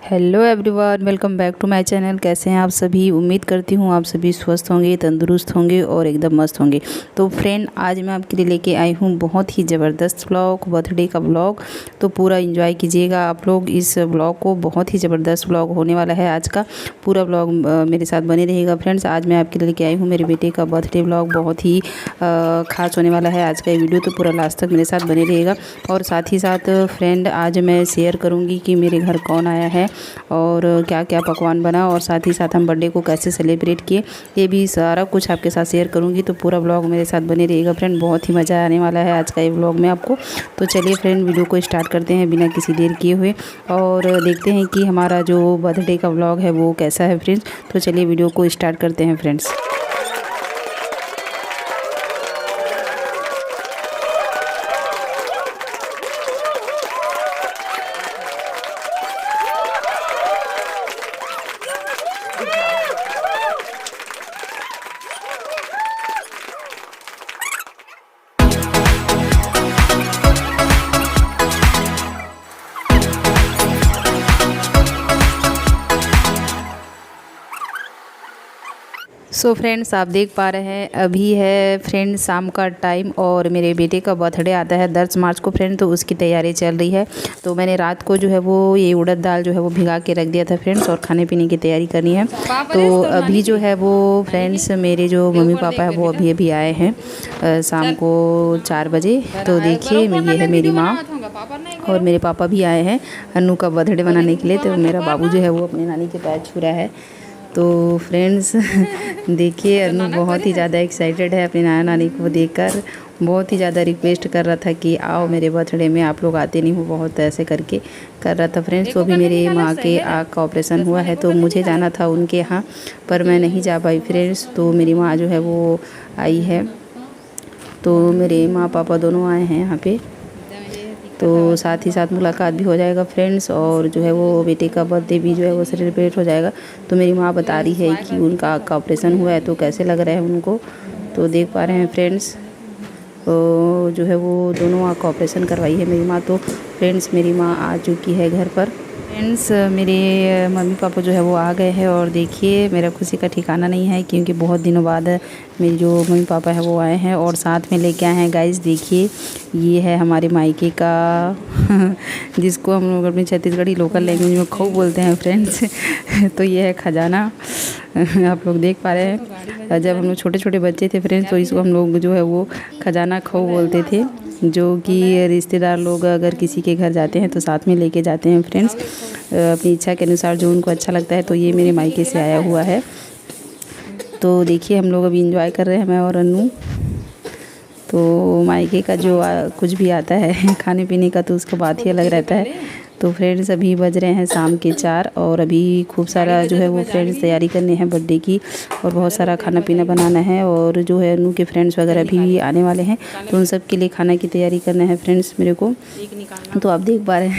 Hello everyone, welcome back to my channel. कैसे हैं आप सभी? उम्मीद करती हूँ आप सभी स्वस्थ होंगे, तंदुरुस्त होंगे और एकदम मस्त होंगे। तो फ्रेंड, आज मैं आपके लिए लेके आई हूँ बहुत ही ज़बरदस्त व्लॉग, बर्थडे का व्लॉग। तो पूरा एंजॉय कीजिएगा आप लोग इस व्लॉग को। बहुत ही ज़बरदस्त व्लॉग होने वाला है आज का। पूरा व्लॉग मेरे साथ बने रहिएगा फ्रेंड्स। आज मैं आपके लिए लेके आई हूँ मेरे बेटे का बर्थडे व्लॉग। बहुत ही खास होने वाला है आज का ये वीडियो, तो पूरा लास्ट तक मेरे साथ बने रहिएगा। और साथ ही साथ फ्रेंड, आज मैं शेयर करूँगी कि मेरे घर कौन आया है और क्या क्या पकवान बना, और साथ ही साथ हम बर्थडे को कैसे सेलिब्रेट किए, ये भी सारा कुछ आपके साथ शेयर करूंगी। तो पूरा व्लॉग मेरे साथ बने रहिएगा फ्रेंड। बहुत ही मज़ा आने वाला है आज का ये व्लॉग में आपको। तो चलिए फ्रेंड, वीडियो को स्टार्ट करते हैं बिना किसी देर किए हुए, और देखते हैं कि हमारा जो बर्थडे का व्लॉग है वो कैसा है फ्रेंड्स। तो चलिए वीडियो को स्टार्ट करते हैं फ्रेंड्स। सो फ्रेंड्स, आप देख पा रहे हैं अभी है फ्रेंड शाम का टाइम, और मेरे बेटे का बर्थडे आता है 10 मार्च को फ्रेंड। तो उसकी तैयारी चल रही है। तो मैंने रात को जो है वो ये उड़द दाल जो है वो भिगा के रख दिया था फ्रेंड्स, और खाने पीने की तैयारी करनी है। तो अभी जो है वो फ्रेंड्स, मेरे जो मम्मी पापा है वो अभी आए हैं शाम को 4 बजे। तो देखिए, ये है मेरी माँ और मेरे पापा भी आए हैं अन्नू का बर्थडे मनाने के लिए। तो मेरा बाबू जो है वो अपने नानी के पैर छू रहा है। तो फ्रेंड्स देखिए, अन्नू बहुत ही ज़्यादा एक्साइटेड है अपने नाना नानी को देखकर। बहुत ही ज़्यादा रिक्वेस्ट कर रहा था कि आओ मेरे बर्थडे में, आप लोग आते नहीं हो, बहुत ऐसे करके कर रहा था फ्रेंड्स। तो अभी मेरे माँ के आँख का ऑपरेशन हुआ है, तो मुझे जाना था उनके यहाँ, पर मैं नहीं जा पाई फ्रेंड्स। तो मेरी माँ जो है वो आई है, तो मेरे माँ पापा दोनों आए हैं यहाँ पे। तो साथ ही साथ मुलाकात भी हो जाएगा फ्रेंड्स, और जो है वो बेटे का बर्थडे भी जो है वो सेलिब्रेट हो जाएगा। तो मेरी माँ बता रही है कि उनका आँख का ऑपरेशन हुआ है, तो कैसे लग रहा है उनको। तो देख पा रहे हैं फ्रेंड्स, तो जो है वो दोनों आँख का ऑपरेशन करवाई है मेरी माँ। तो फ्रेंड्स, मेरी माँ आ चुकी है घर पर फ्रेंड्स। मेरे मम्मी पापा जो है वो आ गए हैं, और देखिए मेरा खुशी का ठिकाना नहीं है, क्योंकि बहुत दिनों बाद मेरे जो मम्मी पापा है वो आए हैं। और साथ में लेके आए हैं गाइस, देखिए ये है हमारे मायके का जिसको हम लोग अपनी छत्तीसगढ़ी लोकल लैंग्वेज में खो बोलते हैं फ्रेंड्स। तो ये है खजाना। आप लोग देख पा रहे हैं, जब हम लोग छोटे छोटे बच्चे थे फ्रेंड्स, तो इसको हम लोग जो है वो खजाना खो बोलते थे, जो कि रिश्तेदार लोग अगर किसी के घर जाते हैं तो साथ में लेके जाते हैं फ्रेंड्स, अपनी इच्छा के अनुसार जो उनको अच्छा लगता है। तो ये मेरे मायके से आया हुआ है। तो देखिए, हम लोग अभी इंजॉय कर रहे हैं, मैं और अन्नू। तो मायके का जो कुछ भी आता है खाने पीने का, तो उसका बात ही अलग रहता है। तो फ्रेंड्स, अभी बज रहे हैं शाम के 4, और अभी खूब सारा जो है वो फ्रेंड्स तैयारी करने हैं बर्थडे की, और बहुत सारा खाना पीना बनाना है। और जो है अन्नू के फ्रेंड्स वगैरह भी आने वाले हैं, तो उन सब के लिए खाना की तैयारी करना है फ्रेंड्स मेरे को। तो आप देख पा रहे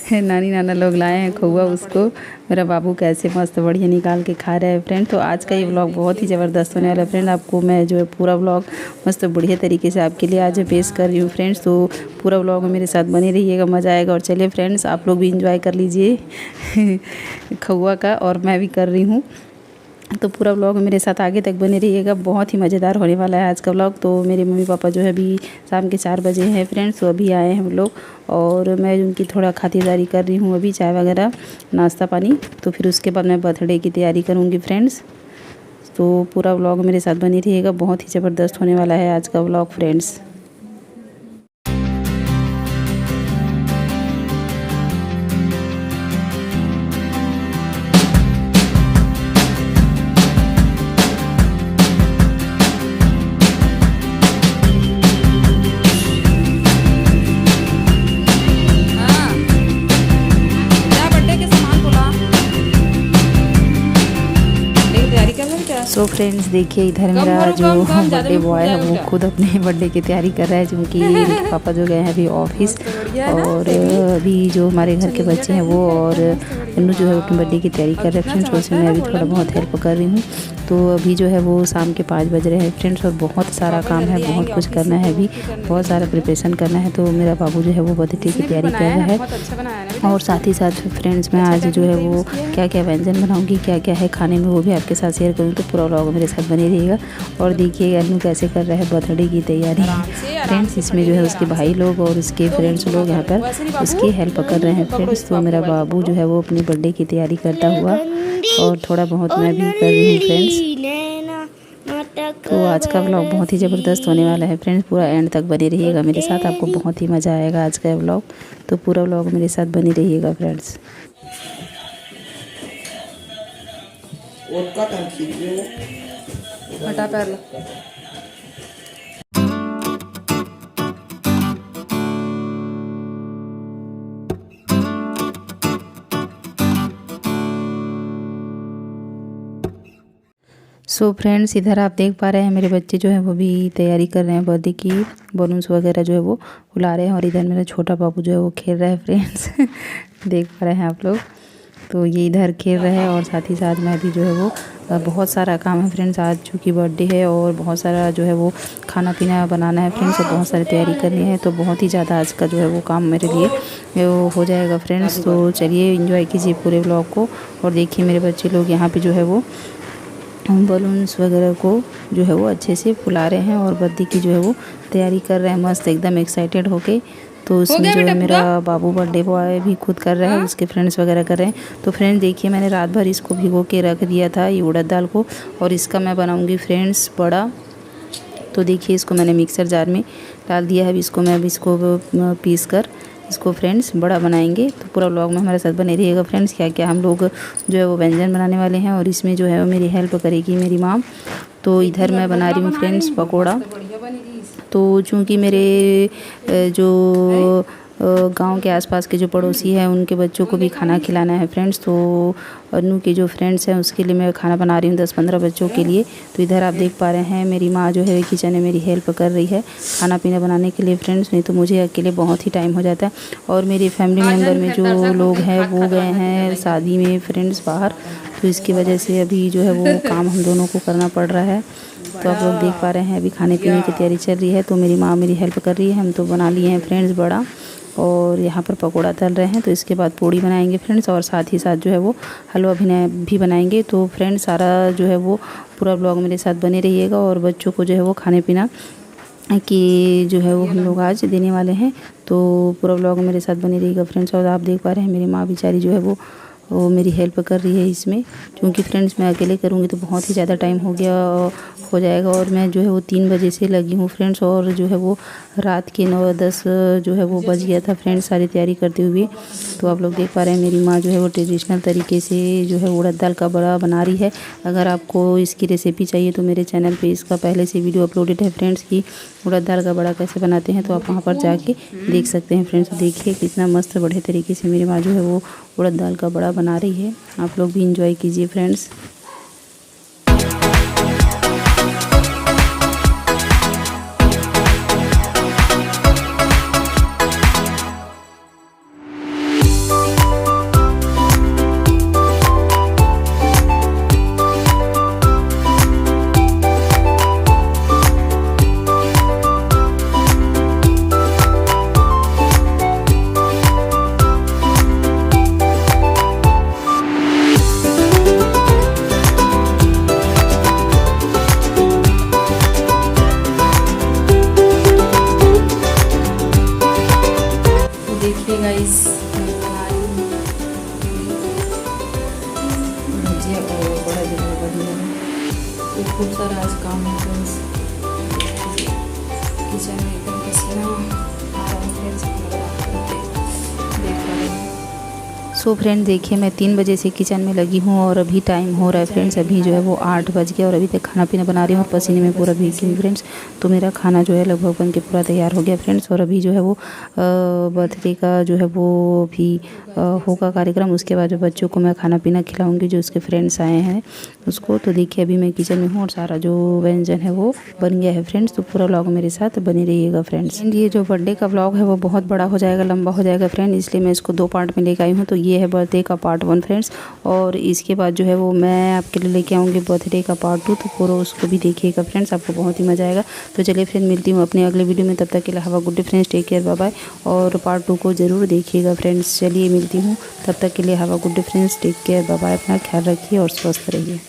हैं नानी नाना लोग लाए हैं खोआ, उसको मेरा बाबू कैसे मस्त बढ़िया निकाल के खा रहा है फ्रेंड। तो आज का ये व्लॉग बहुत ही ज़बरदस्त होने वाला है फ्रेंड। आपको मैं जो है पूरा व्लॉग मस्त बढ़िया तरीके से आपके लिए आज पेश कर रही हूँ फ्रेंड्स। तो पूरा व्लॉग में मेरे साथ बने रहिएगा, मज़ा आएगा। और चलिए फ्रेंड्स, आप लोग भी इंजॉय कर लीजिए खौआ का, और मैं भी कर रही हूँ। तो पूरा व्लॉग मेरे साथ आगे तक बने रहिएगा, बहुत ही मज़ेदार होने वाला है आज का व्लॉग। तो मेरे मम्मी पापा जो है अभी शाम के 4 बजे हैं फ्रेंड्स, तो अभी आए हैं हम लोग, और मैं उनकी थोड़ा खातिरदारी कर रही हूँ अभी, चाय वगैरह नाश्ता पानी। तो फिर उसके बाद मैं बर्थडे की तैयारी करूँगी फ्रेंड्स। तो पूरा व्लॉग मेरे साथ बने रहिएगा, बहुत ही ज़बरदस्त होने वाला है आज का व्लॉग फ्रेंड्स। सो सो फ्रेंड्स देखिए इधर मेरा जो बर्थडे बॉय है वो खुद अपने बर्थडे की तैयारी कर रहा है, क्योंकि पापा जो गए हैं अभी ऑफिस, और अभी जो हमारे घर के बच्चे हैं वो और अन्नू जो है अपने बर्थडे की तैयारी कर रहे हैं फ्रेंड्स। उसमें मैं अभी थोड़ा बहुत हेल्प कर रही हूँ। तो अभी जो है वो शाम के 5 बज रहे हैं फ्रेंड्स, और बहुत सारा काम है, बहुत कुछ करना है, अभी बहुत सारा प्रिपरेशन करना है। तो मेरा बाबू जो है वो बर्थडे की तैयारी कर रहा है, और साथ ही साथ फ्रेंड्स मैं आज जो है वो क्या क्या व्यंजन बनाऊंगी, क्या क्या है खाने में, वो भी आपके साथ शेयर करूँगी। तो पूरा व्लॉग मेरे साथ बने रहिएगा। और देखिए अन्नू कैसे कर रहा है बर्थडे की तैयारी फ्रेंड्स। इसमें जो है उसके भाई लोग और उसके फ्रेंड्स लोग यहाँ पर उसकी हेल्प कर रहे हैं फ्रेंड्स। तो मेरा बाबू जो है वो अपनी बर्थडे की तैयारी करता हुआ, और थोड़ा बहुत मैं भी कर रही हूँ फ्रेंड्स। तो आज का व्लॉग बहुत ही ज़बरदस्त होने वाला है फ्रेंड्स, पूरा एंड तक बने रहिएगा मेरे साथ, आपको बहुत ही मज़ा आएगा आज का व्लॉग। तो पूरा व्लॉग मेरे साथ बने रहिएगा फ्रेंड्स। हटा पैर लो। सो फ्रेंड्स इधर आप देख पा रहे हैं मेरे बच्चे जो है वो भी तैयारी कर रहे हैं बर्थडे की, बलून्स वगैरह जो है वो फुला रहे हैं। और इधर मेरा छोटा बाबू जो है वो खेल रहा है फ्रेंड्स देख पा रहे हैं आप लोग। तो ये इधर खेल रहे हैं, और साथ ही साथ मैं भी जो है वो बहुत सारा काम है फ्रेंड्स, आज चूँकि बर्थडे है और बहुत सारा जो है वो खाना पीना बनाना है फ्रेंड्स, और बहुत सारी तैयारी करनी है। तो बहुत ही ज़्यादा आज का जो है वो काम मेरे लिए वो हो जाएगा फ्रेंड्स। तो चलिए एंजॉय कीजिए पूरे व्लॉग को, और देखिए मेरे बच्चे लोग यहाँ पे जो है वो बलून्स वगैरह को जो है वो अच्छे से फुला रहे हैं, और बर्थडे की जो है वो तैयारी कर रहे हैं मस्त एकदम एक्साइटेड होके। तो उसमें जो है मेरा बाबू बर्थडे बॉय भी खुद कर रहा है, उसके फ्रेंड्स वगैरह कर रहे हैं। तो फ्रेंड्स देखिए मैंने रात भर इसको भिगो के रख दिया था ये उड़द दाल को, और इसका मैं बनाऊंगी फ्रेंड्स बड़ा। तो देखिए इसको मैंने मिक्सर जार में डाल दिया है, इसको मैं इसको पीस कर इसको फ्रेंड्स बड़ा बनाएंगे। तो पूरा व्लॉग में हमारे साथ बने रहिएगा फ्रेंड्स, क्या क्या हम लोग जो है वो व्यंजन बनाने वाले हैं, और इसमें जो है वो मेरी हेल्प करेगी मेरी माँ। तो इधर मैं बना रही हूँ फ्रेंड्स पकोड़ा। तो चूँकि मेरे जो गांव के आसपास के जो पड़ोसी हैं उनके बच्चों को भी खाना खिलाना है फ्रेंड्स। तो अन्नू के जो फ्रेंड्स हैं उसके लिए मैं खाना बना रही हूँ 10-15 बच्चों के लिए। तो इधर आप देख पा रहे हैं मेरी माँ जो है किचन में मेरी हेल्प कर रही है खाना पीना बनाने के लिए फ्रेंड्स, नहीं तो मुझे अकेले बहुत ही टाइम हो जाता है। और मेरे फैमिली मेम्बर में जो लोग हैं वो गए हैं शादी में फ्रेंड्स बाहर, तो इसकी वजह से अभी जो है वो काम हम दोनों को करना पड़ रहा है। तो आप लोग देख पा रहे हैं अभी खाने पीने की तैयारी चल रही है, तो मेरी माँ मेरी हेल्प कर रही है। हम तो बना लिए हैं फ्रेंड्स बड़ा, और यहाँ पर पकोड़ा तल रहे हैं। तो इसके बाद पूड़ी बनाएंगे फ्रेंड्स, और साथ ही साथ जो है वो हलवा भी बनाएंगे। तो फ्रेंड्स सारा जो है वो पूरा ब्लॉग मेरे साथ बने रहिएगा, और बच्चों को जो है वो खाने पीना कि जो है वो हम लोग आज देने वाले हैं। तो पूरा ब्लॉग मेरे साथ बने रहिएगा फ्रेंड्स। और आप देख पा रहे हैं मेरी माँ बेचारी जो है वो मेरी हेल्प कर रही है इसमें, क्योंकि फ्रेंड्स मैं अकेले करूँगी तो बहुत ही ज़्यादा टाइम हो जाएगा। और मैं जो है वो 3 बजे से लगी हूँ फ्रेंड्स, और जो है वो रात के 9-10 जो है वो बज गया था फ्रेंड्स सारी तैयारी करते हुए। तो आप लोग देख पा रहे हैं मेरी माँ जो है वो ट्रेडिशनल तरीके से जो है उड़द दाल का बड़ा बना रही है। अगर आपको इसकी रेसिपी चाहिए तो मेरे चैनल पे इसका पहले से वीडियो अपलोडेड है फ्रेंड्स की उड़द दाल का बड़ा कैसे बनाते हैं, तो आप वहाँ पर जाके देख सकते हैं फ्रेंड्स। देखिए कितना मस्त बढ़िया तरीके से मेरी माँ जो है वो उड़द दाल का बड़ा बना रही है। आप लोग भी इंजॉय कीजिए फ्रेंड्स। गाइस मुझे और बड़ा जगह बढ़िया तो खूब सारा आज काम है फ्रेंड्स। किचन में एकदम पसीना आ रहा है फ्रेंड्स, देख पा रहे हैं। सो फ्रेंड देखिए मैं 3 बजे से किचन में लगी हूँ और अभी टाइम हो रहा है फ्रेंड्स, अभी जो है वो 8 बज गया और अभी तक खाना पीना बना रही हूँ और पसीने में पूरा भीग गई फ्रेंड्स। तो मेरा खाना जो है लगभग बन के पूरा तैयार हो गया फ्रेंड्स। और अभी जो है वो बर्थडे का जो है वो भी होगा कार्यक्रम। उसके बाद जो बच्चों को मैं खाना पीना खिलाऊँगी, जो उसके फ्रेंड्स आए हैं उसको। तो देखिए अभी मैं किचन में हूँ और सारा जो व्यंजन है वो बन गया है फ्रेंड्स। तो पूरा व्लॉग मेरे साथ बने रहिएगा फ्रेंड्स। ये जो बर्थडे का व्लॉग है वो बहुत बड़ा हो जाएगा, लंबा हो जाएगा फ्रेंड, इसलिए मैं इसको 2 पार्ट में लेकर आई हूँ। तो ये है बर्थडे का पार्ट 1 फ्रेंड्स, और इसके बाद जो है वो मैं आपके लिए लेके आऊँगी बर्थडे का पार्ट 2। तो पूरा उसको भी देखिएगा फ्रेंड्स, आपको बहुत ही मज़ा आएगा। तो चलिए फ्रेंड मिलती हूँ अपने अगले वीडियो में, तब तक के लिए have a good day friends, take care, bye bye. और पार्ट 2 को ज़रूर देखिएगा फ्रेंड्स। चलिए मिलती हूँ, तब तक के लिए have a good day friends, take care, bye bye. अपना ख्याल रखिए और स्वस्थ रहिए।